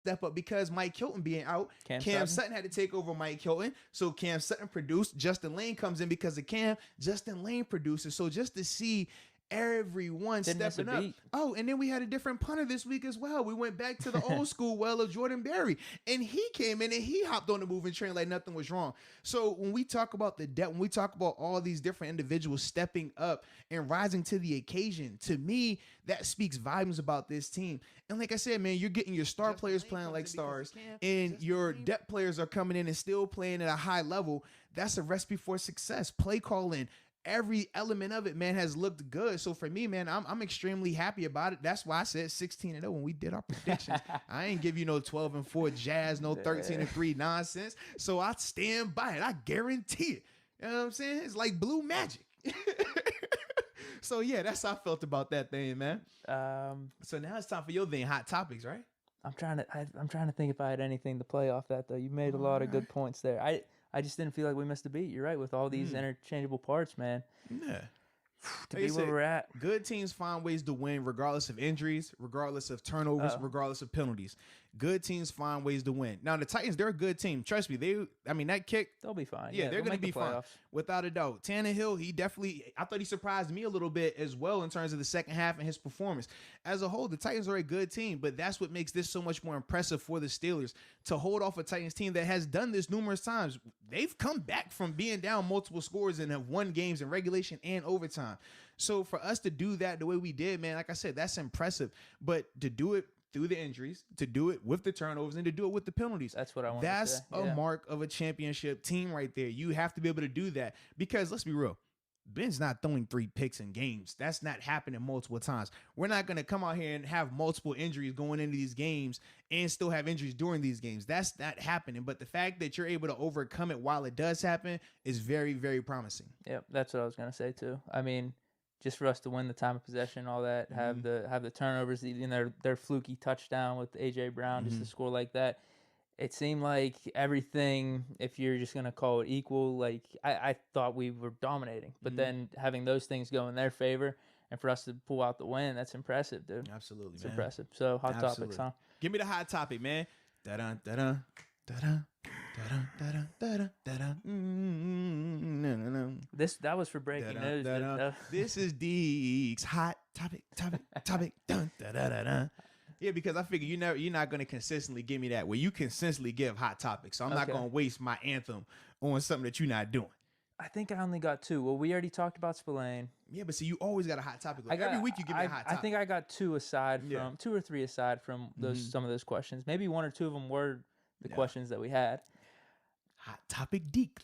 step up because Mike Hilton being out. Cam Sutton had to take over Mike Hilton. So Cam Sutton produced. Justin Lane comes in because of Cam. Justin Lane produces. So just to see everyone stepping up. Oh, and then we had a different punter this week as well. We went back to the old school well of Jordan Berry, and he came in and he hopped on the moving train like nothing was wrong. So when we talk about the depth, when we talk about all these different individuals stepping up and rising to the occasion, to me, that speaks volumes about this team. And like I said, man, you're getting your star players playing like stars, and your depth players are coming in and still playing at a high level. That's a recipe for success. Play calling, every element of it, man, has looked good. So for me, man, I'm extremely happy about it. That's why I said 16-0 when we did our predictions. I ain't give you no 12-4 Jazz, no 13-3 nonsense. So I stand by it. I guarantee it. You know what I'm saying? It's like blue magic. So yeah, that's how I felt about that thing, man. So now it's time for your thing, hot topics, right? I'm trying to think if I had anything to play off that though. You made a lot of good points there. I just didn't feel like we missed a beat. You're right, with all these interchangeable parts, man. Yeah. To be where we're at. Good teams find ways to win regardless of injuries, regardless of turnovers, regardless of penalties. Good teams find ways to win. Now, the Titans, they're a good team. Trust me, that kick. They'll be fine. Yeah, they're going to be fine. Without a doubt. Tannehill, I thought he surprised me a little bit as well in terms of the second half and his performance. As a whole, the Titans are a good team, but that's what makes this so much more impressive for the Steelers to hold off a Titans team that has done this numerous times. They've come back from being down multiple scores and have won games in regulation and overtime. So for us to do that the way we did, man, like I said, that's impressive. But to do it through the injuries, to do it with the turnovers, and to do it with the penalties. That's what I want to say. That's a mark of a championship team right there. You have to be able to do that because let's be real. Ben's not throwing 3 picks in games. That's not happening multiple times. We're not going to come out here and have multiple injuries going into these games and still have injuries during these games. That's not happening. But the fact that you're able to overcome it while it does happen is very, very promising. Yep, that's what I was going to say too. I mean, just for us to win the time of possession, all that, have the turnovers, even their fluky touchdown with A.J. Brown, just to score like that. It seemed like everything, if you're just going to call it equal, like I thought we were dominating. But then having those things go in their favor and for us to pull out the win, that's impressive, dude. Absolutely, it's impressive. So hot topics, huh? Give me the hot topic, man. Da-dun, da-dun, da-dun. That was for breaking news. This is Deke's hot topic. Dun, da, da, da, da. Yeah, because I figure you're not going to consistently give me that. Well, you consistently give hot topics, so I'm not going to waste my anthem on something that you're not doing. I think I only got 2. Well, we already talked about Spillane. Yeah, but see, you always got a hot topic. Every week you give me a hot topic. I think I got 2 or 3 aside from those some of those questions. Maybe 1 or 2 of them were the questions that we had. Hot topic Deke.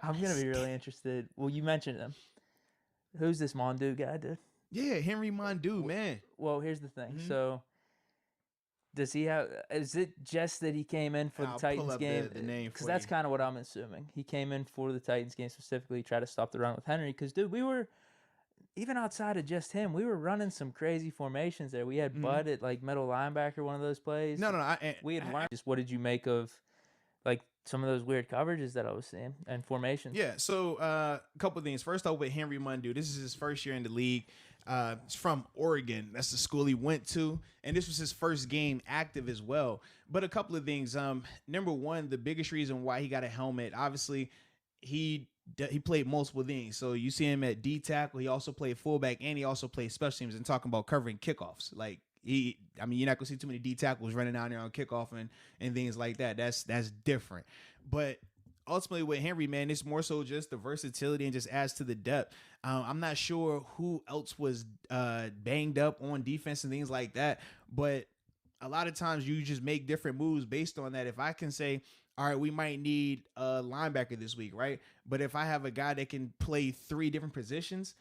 I'm going to be really interested. Well, you mentioned him. Who's this Mondu guy, dude? Yeah, Henry Mondu, man. Well, here's the thing. So, does he have? Is it just that he came in for the Titans game? Because that's kind of what I'm assuming. He came in for the Titans game specifically, try to stop the run with Henry. Because, dude, we were, even outside of just him, we were running some crazy formations there. We had Bud at like middle linebacker, one of those plays. We had learned. Just what did you make of like some of those weird coverages that I was seeing and formations? Yeah, so a couple of things. First off, with Henry Mondu, this is his first year in the league. He's from Oregon. That's the school he went to. And this was his first game active as well. But a couple of things. Number one, the biggest reason why he got a helmet, obviously, he played multiple things. So you see him at D tackle. He also played fullback, and he also played special teams and talking about covering kickoffs. Like, you're not gonna see too many D tackles running down there on kickoff and things like that. That's different. But ultimately with Henry, man, it's more so just the versatility and just adds to the depth. I'm not sure who else was banged up on defense and things like that, but a lot of times you just make different moves based on that. If I can say, all right, we might need a linebacker this week, right? But if I have a guy that can play 3 different positions,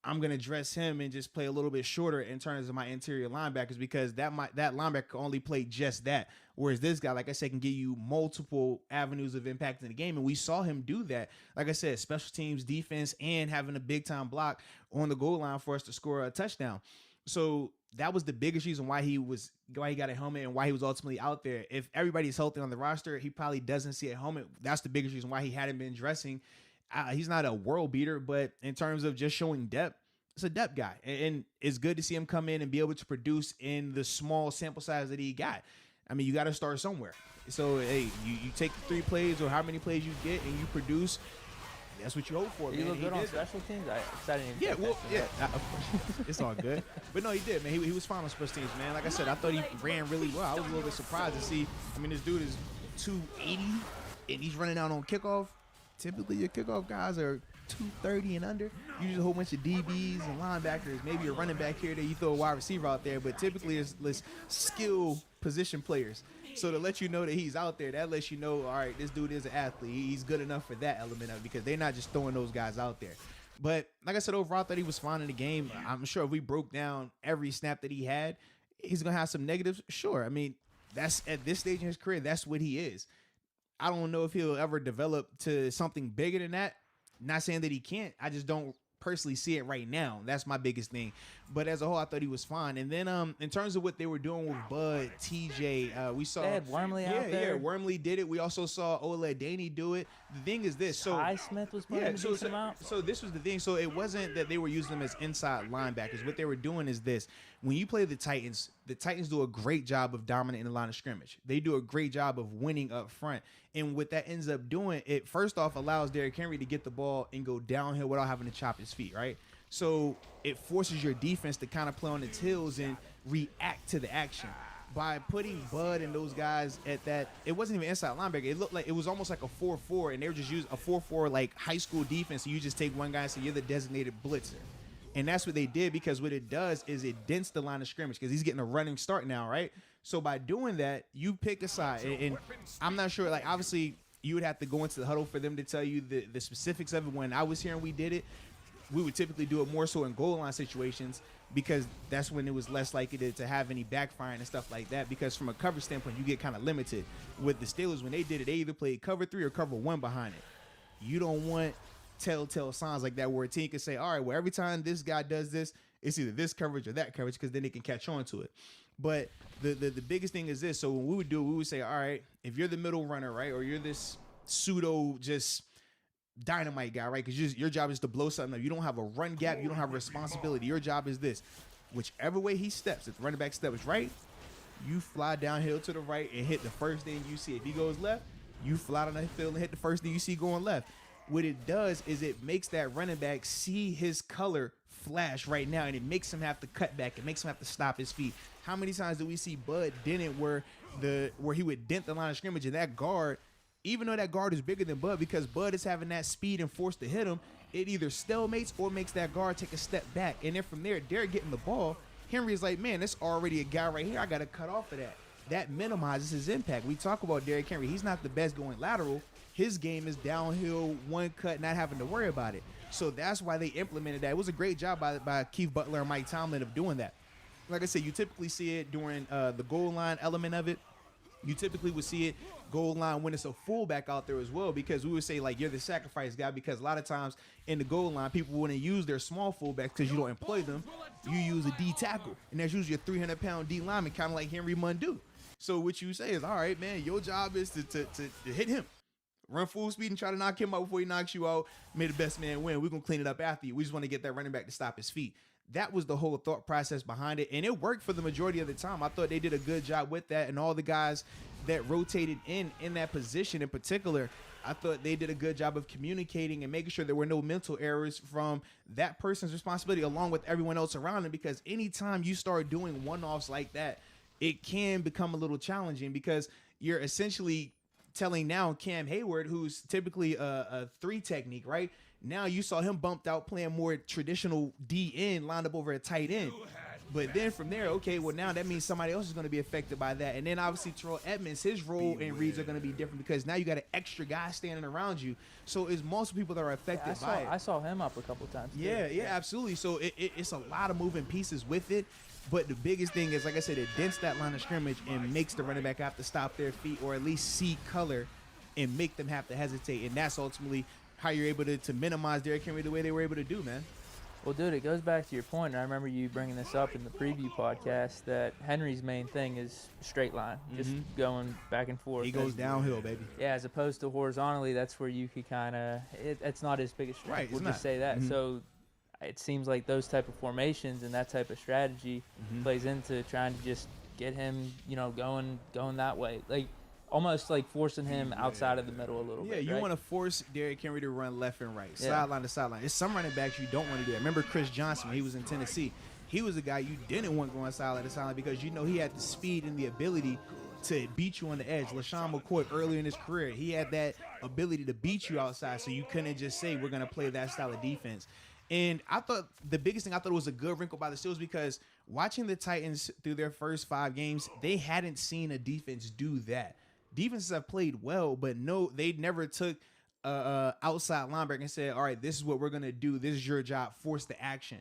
I'm going to dress him and just play a little bit shorter in terms of my interior linebackers, because that linebacker only play just that. Whereas this guy, like I said, can give you multiple avenues of impact in the game. And we saw him do that. Like I said, special teams, defense, and having a big time block on the goal line for us to score a touchdown. So that was the biggest reason why he got a helmet and why he was ultimately out there. If everybody's healthy on the roster, he probably doesn't see a helmet. That's the biggest reason why he hadn't been dressing. He's not a world beater, but in terms of just showing depth, it's a depth guy. And it's good to see him come in and be able to produce in the small sample size that he got. I mean, you got to start somewhere. So, hey, you take the 3 plays or how many plays you get and you produce. That's what you hope for, man. You look good on special teams. I didn't even it's all good. But no, he did, man. He was fine on special teams, man. Like I said, I thought he ran really well. I was a little bit surprised to see. I mean, this dude is 280, and he's running out on kickoff. Typically, your kickoff guys are 230 and under. Usually a whole bunch of DBs and linebackers. Maybe a running back here that you throw a wide receiver out there, but typically it's skill position players. So to let you know that he's out there, that lets you know, all right, this dude is an athlete. He's good enough for that element of it because they're not just throwing those guys out there. But like I said, overall, I thought he was fine in the game. I'm sure if we broke down every snap that he had, he's going to have some negatives. Sure. I mean, that's at this stage in his career, that's what he is. I don't know if he'll ever develop to something bigger than that. Not saying that he can't. I just don't personally see it right now. That's my biggest thing. But as a whole, I thought he was fine. And then in terms of what they were doing with Bud, TJ, we saw... They had Wormley out there. Yeah, Wormley did it. We also saw Oladenny do it. The thing is this. So Highsmith was putting him out. So this was the thing. So it wasn't that they were using them as inside linebackers. What they were doing is this. When you play the Titans do a great job of dominating the line of scrimmage. They do a great job of winning up front. And what that ends up doing, it first off allows Derrick Henry to get the ball and go downhill without having to chop his feet, right? So it forces your defense to kind of play on its heels and react to the action. By putting Bud and those guys at that, it wasn't even inside linebacker. It looked like it was almost like a 4-4, and they were just using a 4-4 like high school defense. So you just take one guy and say you're the designated blitzer. And that's what they did, because what it does is it dents the line of scrimmage because he's getting a running start now, right? So by doing that, you pick a side. And I'm not sure, like, obviously you would have to go into the huddle for them to tell you the specifics of it. When I was here and we did it, we would typically do it more so in goal line situations because that's when it was less likely to have any backfiring and stuff like that, because from a cover standpoint, you get kind of limited. With the Steelers, when they did it, they either played cover 3 or cover 1 behind it. You don't want telltale signs like that where a team can say, all right, well, every time this guy does this, it's either this coverage or that coverage, because then they can catch on to it. But the biggest thing is this. So when we would do it, we would say, all right, if you're the middle runner, right, or you're this pseudo just dynamite guy, right, because your job is to blow something up. You don't have a run gap. You don't have a responsibility. Your job is this. Whichever way he steps, if the running back steps right, you fly downhill to the right and hit the first thing you see. If he goes left, you fly down the field and hit the first thing you see going left. What it does is it makes that running back see his color flash right now, and it makes him have to cut back. It makes him have to stop his feet. How many times do we see Bud dent it where he would dent the line of scrimmage, and that guard, even though that guard is bigger than Bud, because Bud is having that speed and force to hit him, it either stalemates or makes that guard take a step back. And then from there, Derrick getting the ball, Henry is like, man, there's already a guy right here. I got to cut off of that. That minimizes his impact. We talk about Derrick Henry. He's not the best going lateral. His game is downhill, one cut, not having to worry about it. So that's why they implemented that. It was a great job by Keith Butler and Mike Tomlin of doing that. Like I said, you typically see it during the goal line element of it. You typically would see it goal line when it's a fullback out there as well, because we would say, like, you're the sacrifice guy, because a lot of times in the goal line, people wouldn't use their small fullbacks because you don't employ them. You use a D tackle, and that's usually a 300-pound D lineman, kind of like Henry Mundu. So what you say is, all right, man, your job is to hit him. Run full speed and try to knock him out before he knocks you out. May the best man win. We're going to clean it up after you. We just want to get that running back to stop his feet. That was the whole thought process behind it, and it worked for the majority of the time. I thought they did a good job with that, and all the guys that rotated in that position in particular, I thought they did a good job of communicating and making sure there were no mental errors from that person's responsibility along with everyone else around them, because anytime you start doing one-offs like that, it can become a little challenging, because you're essentially telling now Cam Hayward, who's typically a 3 technique, right? Now you saw him bumped out playing more traditional DN, lined up over a tight end. But then from there, okay, well, now that means somebody else is going to be affected by that. And then obviously Terrell Edmonds, his role and reads are going to be different, because now you got an extra guy standing around you. So it's multiple people that are affected by it. I saw him up a couple times. Yeah, absolutely. So it's a lot of moving pieces with it. But the biggest thing is, like I said, it dents that line of scrimmage and makes the running back have to stop their feet, or at least see color and make them have to hesitate. And that's ultimately how you're able to minimize Derrick Henry the way they were able to do, man. Well, dude, it goes back to your point, and I remember you bringing this up in the preview podcast, that Henry's main thing is straight line, just going back and forth. He goes downhill, baby. Yeah, as opposed to horizontally, that's where you could kind of it's not his biggest strength. Right, we'll just say that. So it seems like those type of formations and that type of strategy plays into trying to just get him, going that way. Like, almost like forcing him outside of the middle a little bit. Yeah, you right? want to force Derrick Henry to run left and right, sideline to sideline. It's some running backs you don't want to do that. Remember Chris Johnson when he was in Tennessee? He was a guy you didn't want going sideline to sideline because he had the speed and the ability to beat you on the edge. LaShawn McCoy earlier in his career, he had that ability to beat you outside, so you couldn't just say we're going to play that style of defense. And I thought the biggest thing was a good wrinkle by the Steelers because watching the Titans through their first 5 games, they hadn't seen a defense do that. Defenses have played well, but they never took outside linebacker and said, all right, this is what we're going to do. This is your job. Force the action.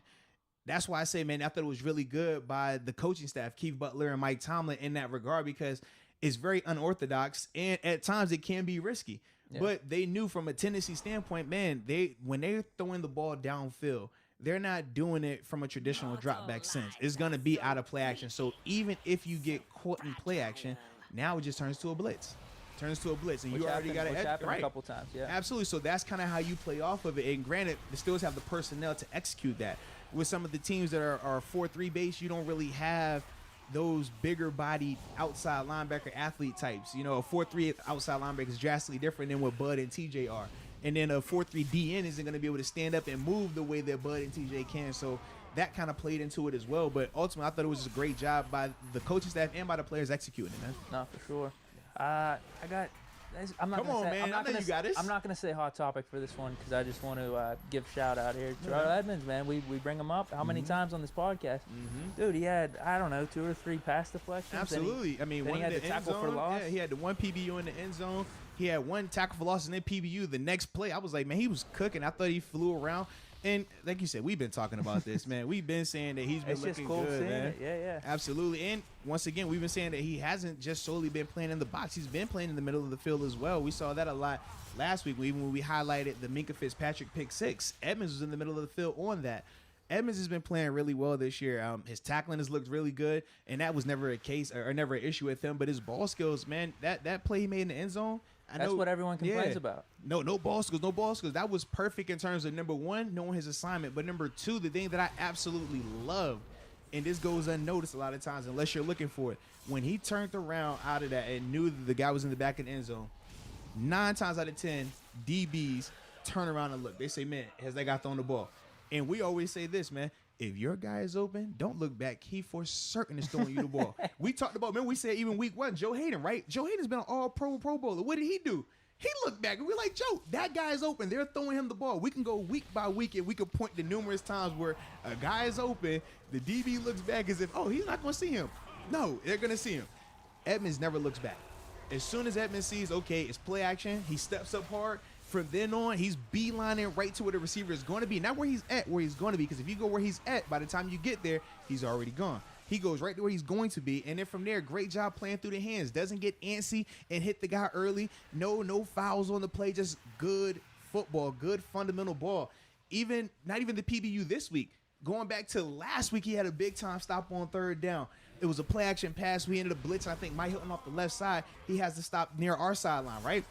That's why I say, man, I thought it was really good by the coaching staff, Keith Butler and Mike Tomlin in that regard because it's very unorthodox and at times it can be risky. Yeah. But they knew from a Tennessee standpoint, man, when they're throwing the ball downfield, they're not doing it from a traditional drop back sense. It's going to be out of play action. So even if you get caught in play action, now it just turns to a blitz. And you already got it right a couple times. Yeah, absolutely. So that's kind of how you play off of it. And granted, the Steelers have the personnel to execute that. With some of the teams that are 4-3 base, you don't really have those bigger bodied outside linebacker athlete types. A 4-3 outside linebacker is drastically different than what Bud and TJ are. And then a 4-3 DN isn't going to be able to stand up and move the way that Bud and TJ can. So that kind of played into it as well. But ultimately, I thought it was a great job by the coaching staff and by the players executing it, man. No, for sure. I'm not gonna say hot topic for this one because I just want to give a shout out here. Terrell Edmonds, man, we bring him up how many times on this podcast? Dude, he had 2 or 3 pass deflections. Absolutely. One he had the tackle for loss. Yeah, he had the 1 PBU in the end zone. He had 1 tackle for loss and then PBU. The next play, I was like, man, he was cooking. I thought he flew around. And like you said, we've been talking about this, man. We've been saying that he's been looking good, man. Yeah. Absolutely. And once again, we've been saying that he hasn't just solely been playing in the box. He's been playing in the middle of the field as well. We saw that a lot last week, even when we highlighted the Minkah Fitzpatrick pick 6. Edmonds was in the middle of the field on that. Edmonds has been playing really well this year. His tackling has looked really good, and that was never a case or never an issue with him. But his ball skills, man, that play he made in the end zone, that's what everyone complains about. No ball skills. That was perfect in terms of, number 1, knowing his assignment. But number 2, the thing that I absolutely loved, and this goes unnoticed a lot of times unless you're looking for it, when he turned around out of that and knew that the guy was in the back of the end zone, 9 times out of 10, DBs turn around and look. They say, man, has that guy thrown the ball? And we always say this, man. If your guy is open, don't look back. He for certain is throwing you the ball. We talked about, remember we said even week 1, Joe Hayden, right? Joe Hayden's been an all-pro Pro Bowler. What did he do? He looked back and we're like, Joe, that guy is open. They're throwing him the ball. We can go week by week and we can point to numerous times where a guy is open, the DB looks back as if, he's not going to see him. No, they're going to see him. Edmonds never looks back. As soon as Edmonds sees, okay, it's play action, he steps up hard. From then on, he's beelining right to where the receiver is going to be. Not where he's at, where he's going to be. Because if you go where he's at, by the time you get there, he's already gone. He goes right to where he's going to be. And then from there, great job playing through the hands. Doesn't get antsy and hit the guy early. No fouls on the play. Just good football, good fundamental ball. Not even the PBU this week. Going back to last week, he had a big-time stop on 3rd down. It was a play-action pass. We ended up blitzing. I think Mike Hilton off the left side. He has to stop near our sideline, right?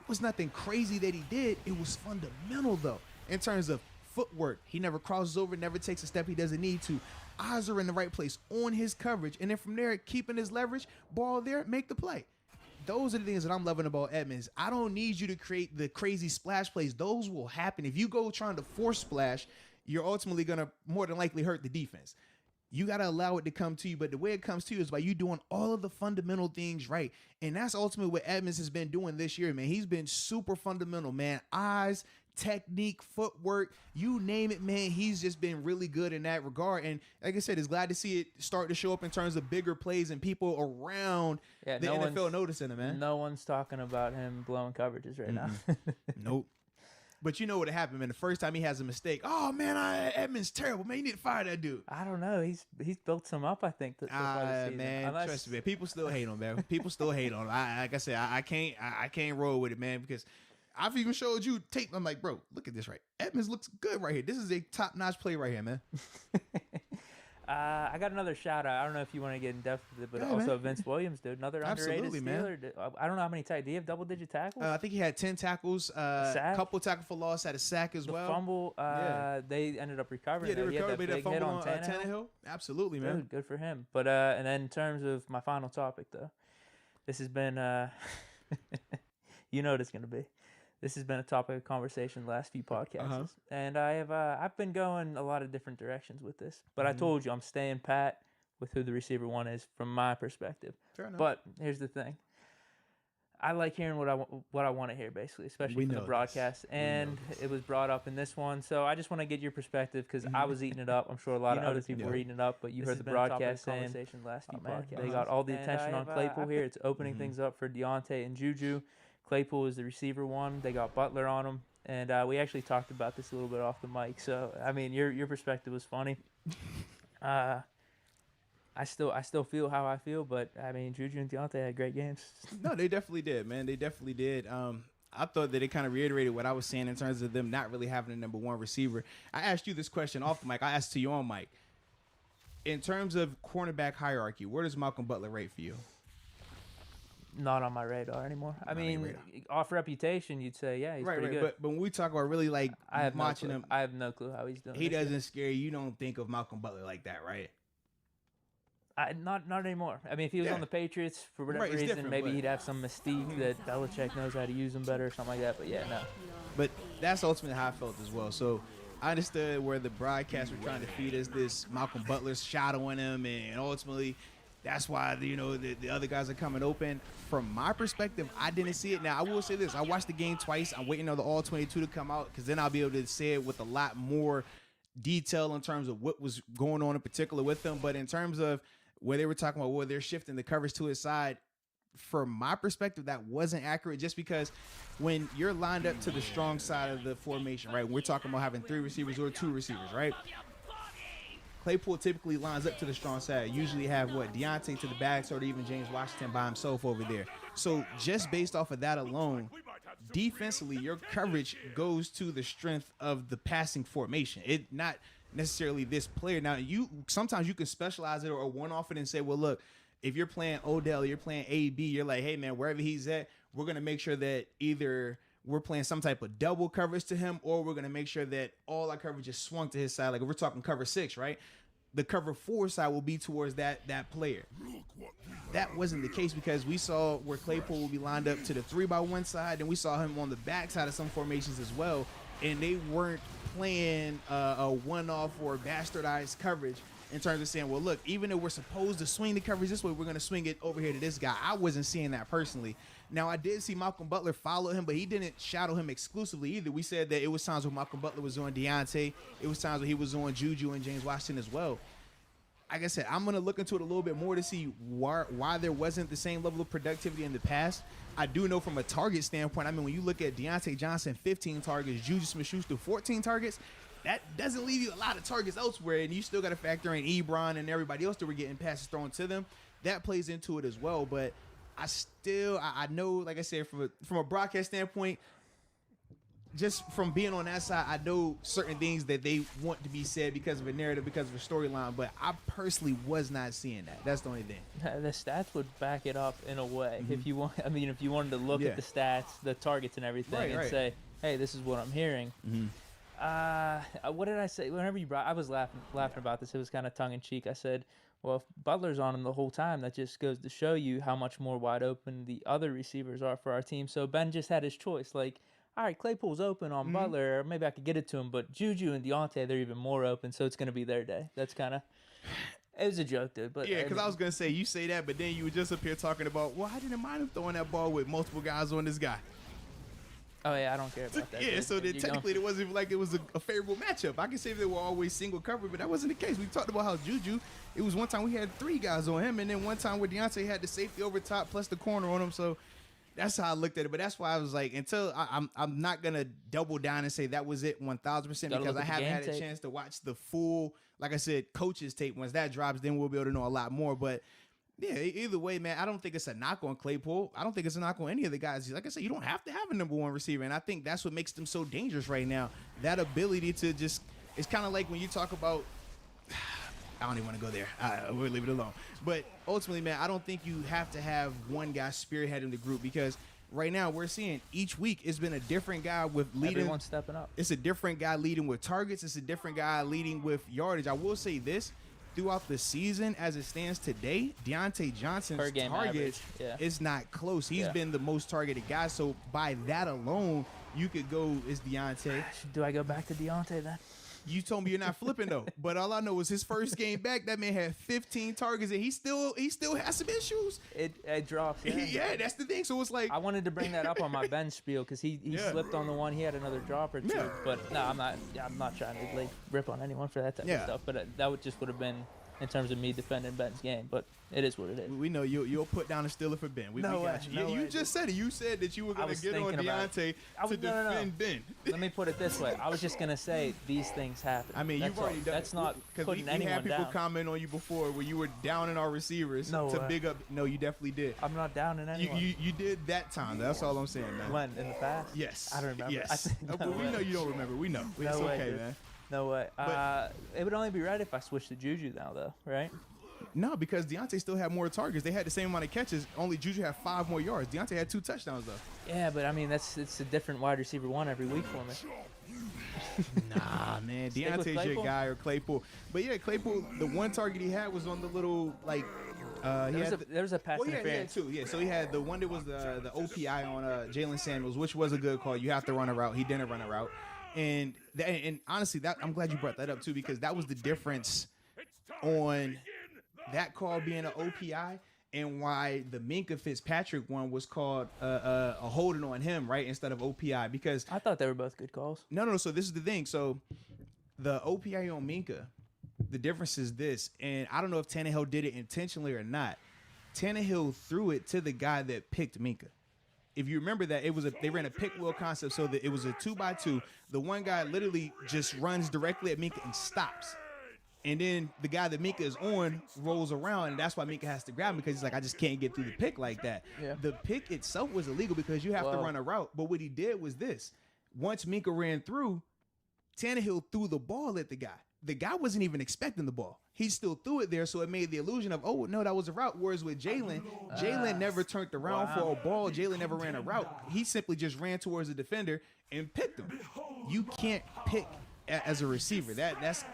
It was nothing crazy that he did. It was fundamental, though, in terms of footwork. He never crosses over, never takes a step he doesn't need to. Eyes are in the right place on his coverage. And then from there, keeping his leverage, ball there, make the play. Those are the things that I'm loving about Edmonds. I don't need you to create the crazy splash plays. Those will happen. If you go trying to force splash, you're ultimately going to more than likely hurt the defense. You got to allow it to come to you. But the way it comes to you is by you doing all of the fundamental things right. And that's ultimately what Edmonds has been doing this year, man. He's been super fundamental, man. Eyes, technique, footwork, you name it, man. He's just been really good in that regard. And like I said, it's glad to see it start to show up in terms of bigger plays and people around the NFL noticing it, man. No one's talking about him blowing coverages right now. Nope. But you know what happened, man. The first time he has a mistake, man, Edmonds terrible, man. You need to fire that dude. I don't know. He's built some up, I think. Man, trust me, man. People still hate on him, man. People still hate on him. Like I said, I can't roll with it, man, because I've even showed you tape. I'm like, bro, look at this right. Edmonds looks good right here. This is a top-notch play right here, man. I got another shout out. I don't know if you want to get in depth with it, but Yeah, also man. Vince Williams, dude, another underrated Steeler. Man. I don't know how many do you have double-digit tackles? I think he had 10 tackles, a couple tackle for loss, had a sack as well. The fumble, they ended up recovering. Yeah, they recovered. That big fumble hit on Tannehill. Absolutely, man. Dude, good for him. But and then in terms of my final topic, though, this has been, you know what it's going to be. This has been a topic of conversation the last few podcasts, and I've been going a lot of different directions with this. But I told you I'm staying pat with who the receiver one is from my perspective. Fair enough. But here's the thing: I like hearing what I want to hear, basically, especially from the broadcast, and it was brought up in this one. So I just want to get your perspective because I was eating it up. I'm sure a lot of other people were eating it up, but you heard the broadcast saying last few podcasts. They got all the attention on Claypool here. It's opening things up for Deontay and Juju. Claypool is the receiver one. They got Butler on him, and we actually talked about this a little bit off the mic. So I mean, your perspective was funny. I still feel how I feel, but I mean, Juju and Deontay had great games. No, they definitely did, man. They definitely did. I thought that it kind of reiterated what I was saying in terms of them not really having a number one receiver. I asked you this question off the mic. I asked to you on mic. In terms of cornerback hierarchy, where does Malcolm Butler rate for you? Not on my radar anymore. I mean, off reputation, you'd say, yeah, he's pretty good. But when we talk about really like watching him, I have no clue how he's doing. He doesn't scare you. You don't think of Malcolm Butler like that, right? Not anymore. I mean, if he was on the Patriots for whatever reason, maybe he'd have some mystique that Belichick knows how to use him better or something like that. But yeah, no. But that's ultimately how I felt as well. So I understood where the broadcast were trying to feed us this Malcolm Butler's shadowing him, and ultimately that's why the other guys are coming open. From my perspective, I didn't see it. Now I will say this: I watched the game twice. I'm waiting on the all 22 to come out because then I'll be able to say it with a lot more detail in terms of what was going on in particular with them. But in terms of where they were talking about where they're shifting the coverage to his side, from my perspective, that wasn't accurate just because when you're lined up to the strong side of the formation, right, we're talking about having 3 receivers or 2 receivers, right? Claypool typically lines up to the strong side. Usually have Deontay to the back, or even James Washington by himself over there. So just based off of that alone, defensively, your coverage goes to the strength of the passing formation. It not necessarily this player. Now, sometimes you can specialize it or one-off it and say, well, look, if you're playing Odell, you're playing AB, you're like, hey, man, wherever he's at, we're going to make sure that either we're playing some type of double coverage to him or we're going to make sure that all our coverage is swung to his side. Like if we're talking cover 6, right? The cover 4 side will be towards that player. That wasn't the case because we saw where Claypool will be lined up to the 3-by-1 side, and we saw him on the back side of some formations as well, and they weren't playing a one-off or bastardized coverage in terms of saying, well, look, even though we're supposed to swing the coverage this way, we're going to swing it over here to this guy. I wasn't seeing that personally. Now, I did see Malcolm Butler follow him, but he didn't shadow him exclusively either. We said that it was times when Malcolm Butler was on Deontay. It was times when he was on Juju and James Washington as well. Like I said, I'm going to look into it a little bit more to see why there wasn't the same level of productivity in the past. I do know from a target standpoint, I mean, when you look at Deontay Johnson, 15 targets, Juju Smith-Schuster, 14 targets, that doesn't leave you a lot of targets elsewhere, and you still got to factor in Ebron and everybody else that were getting passes thrown to them. That plays into it as well, but I know, like I said, from a broadcast standpoint, just from being on that side, I know certain things that they want to be said because of a narrative, because of a storyline, but I personally was not seeing that. That's the only thing. The stats would back it up in a way. Mm-hmm. If you wanted to look at the stats, the targets and everything, and say, hey, this is what I'm hearing. Mm-hmm. What did I say? Whenever I was laughing about this, it was kind of tongue in cheek. I said, well, if Butler's on him the whole time, that just goes to show you how much more wide open the other receivers are for our team. So Ben just had his choice. Like, all right, Claypool's open on Butler. Maybe I could get it to him. But Juju and Deontay, they're even more open, so it's going to be their day. That's kind of – it was a joke, dude. But yeah, because I was going to say, you say that, but then you were just up here talking about, well, I didn't mind him throwing that ball with multiple guys on this guy. Oh, yeah, I don't care about that. Yeah, so then technically it wasn't like it was a favorable matchup. I can say they were always single covered, but that wasn't the case. We talked about how Juju, it was one time we had 3 guys on him, and then one time where Deontay had the safety over top plus the corner on him, so – that's how I looked at it, but that's why I was like, until I'm not gonna double down and say that was it 1,000% because I haven't had a chance to watch the full, like I said, coaches tape. Once that drops, then we'll be able to know a lot more. But yeah, either way, man, I don't think it's a knock on Claypool. I don't think it's a knock on any of the guys. Like I said, you don't have to have a number 1 receiver, and I think that's what makes them so dangerous right now. That ability to just, it's kind of like when you talk about. I don't even want to go there. We'll leave it alone. But ultimately, man, I don't think you have to have one guy spearheading the group because right now we're seeing each week it's been a different guy with leading. Everyone's stepping up. It's a different guy leading with targets. It's a different guy leading with yardage. I will say this. Throughout the season, as it stands today, Deontay Johnson's target is not close. He's been the most targeted guy. So by that alone, you could go, is Deontay. Do I go back to Deontay then? You told me you're not flipping though, but all I know is his first game back, that man had 15 targets, and he still has some issues. It drops. Yeah, that's the thing. So it's like I wanted to bring that up on my bench spiel because he slipped on the one. He had another drop or two, but no, I'm not trying to like rip on anyone for that type of stuff. But that would have been in terms of me defending Ben's game, but it is what it is. We know you'll put down a Steeler for Ben. We got you. You just said it. You said that you were going to get on Deontay to defend Ben. Let me put it this way. I was just going to say these things happen. I mean, you've already done that's not putting anyone down. We had people comment on you before where you were downing our receivers to big up. No, you definitely did. I'm not downing anyone. You did that time. That's all I'm saying, man. When? In the past? Yes. I don't remember. Yes. But we know you don't remember. We know. It's okay, man. No way. It would only be right if I switched to Juju now, though, right? No, because Deontay still had more targets. They had the same amount of catches. Only Juju had 5 more yards. Deontay had 2 touchdowns, though. Yeah, but I mean, it's a different wide receiver one every week for me. Nah, man. Deontay's your guy or Claypool. But yeah, Claypool, the one target he had was on the little, like, there was a pass interference. He had 2. Yeah, so he had the one that was the OPI on Jalen Samuels, which was a good call. You have to run a route. He didn't run a route. And honestly, I'm glad you brought that up, too, because that was the difference on that call being an OPI and why the Minkah Fitzpatrick one was called a holding on him, right, instead of OPI. Because I thought they were both good calls. No. So this is the thing. So the OPI on Minkah, the difference is this, and I don't know if Tannehill did it intentionally or not. Tannehill threw it to the guy that picked Minkah. If you remember that, they ran a pick wheel concept so that it was a 2x2. The one guy literally just runs directly at Minkah and stops. And then the guy that Minkah is on rolls around, and that's why Minkah has to grab him because he's like, I just can't get through the pick like that. Yeah. The pick itself was illegal because you have to run a route. But what he did was this. Once Minkah ran through, Tannehill threw the ball at the guy. The guy wasn't even expecting the ball. He still threw it there, so it made the illusion of, oh, no, that was a route. Whereas with Jalen never turned around for a ball. Jalen never ran a route. He simply just ran towards the defender and picked him. You can't pick as a receiver. That's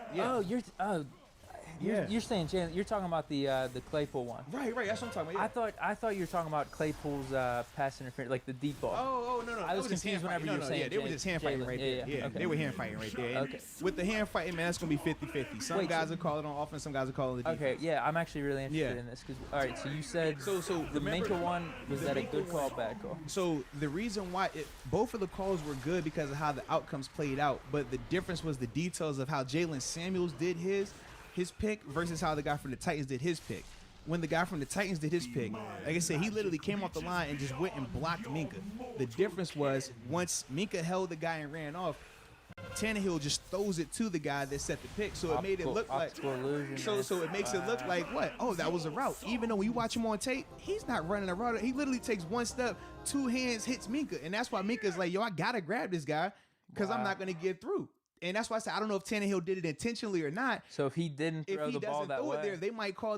you're saying Jalen. You're talking about the Claypool one. Right. That's what I'm talking about. Yeah. I thought you were talking about Claypool's pass interference, like the deep ball. Oh no. I was confused whenever you were saying. Yeah, they were just hand fighting right there. Yeah, okay. They were hand fighting right there. And with the hand fighting, man, that's gonna be 50-50. Some guys are calling on offense, some guys are calling the defense. Okay, yeah, I'm actually really interested in this because all right, so you said so the Minkah one was that a good call, bad call? So the reason why both of the calls were good because of how the outcomes played out, but the difference was the details of how Jalen Samuels did his pick versus how the guy from the Titans did his pick. When the guy from the Titans did his pick, like I said, he literally came off the line and just went and blocked Minkah. The difference was once Minkah held the guy and ran off, Tannehill just throws it to the guy that set the pick. So it made it look like so it makes it look like what? Oh, that was a route. Even though when you watch him on tape, he's not running a route. He literally takes one step, 2 hands, hits Minkah. And that's why Minka's like, yo, I gotta grab this guy because I'm not gonna get through. And that's why I said I don't know if Tannehill did it intentionally or not. So if he didn't throw the ball that way, they might call